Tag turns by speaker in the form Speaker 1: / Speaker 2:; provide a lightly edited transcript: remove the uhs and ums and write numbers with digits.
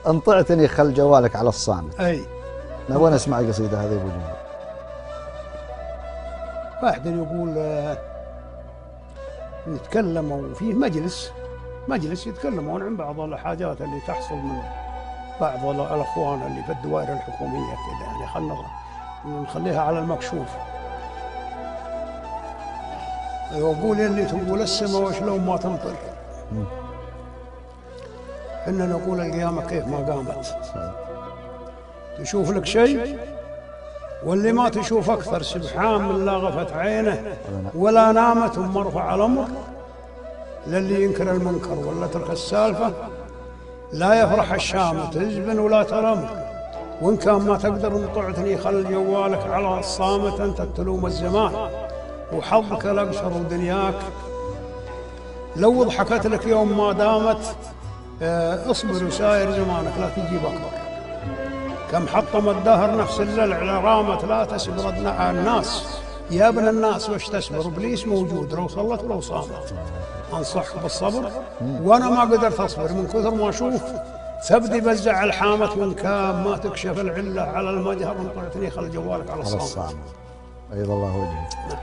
Speaker 1: انطعتني خل جوالك على الصامت.
Speaker 2: اي
Speaker 1: نبغى نسمع القصيده هذه ابو جميل.
Speaker 2: واحد يقول نتكلموا فيه مجلس يتكلمون عن بعض الحاجات اللي تحصل من بعض الاخوان اللي في الدوائر الحكوميه كذا، يعني خلنا نخليها على المكشوف. يقول اللي تقول السماء وشلون ما تمطر، إحنا نقول القيامة كيف ما قامت. تشوف لك شيء واللي ما تشوف أكثر، سبحان من لا غفت عينه ولا نامت ثم رفع الأمر. للي ينكر المنكر ولا ترك السالفة لا يفرح الشام تزبن ولا ترمر. وإن كان ما تقدر نطعتني خل جوالك على الصامت، أنت تلوم الزمان وحظك الأقصر ودنياك. لو ضحكت لك يوم ما دامت اصبر وساير زمانك لا تجيب أكبر. كم حطم الدهر نفس اللعلة رامت لا تسبر الناس. يا ابن الناس وش تسبر، ابليس موجود لو صلت ولو صامت. انصحك بالصبر وانا ما قدرت اصبر من كثر ما اشوف ثبدي بزع الحامت. وان كان ما تكشف العله على المجهر انطعتني خل جوالك على الصامت.
Speaker 1: بيض الله وجهك.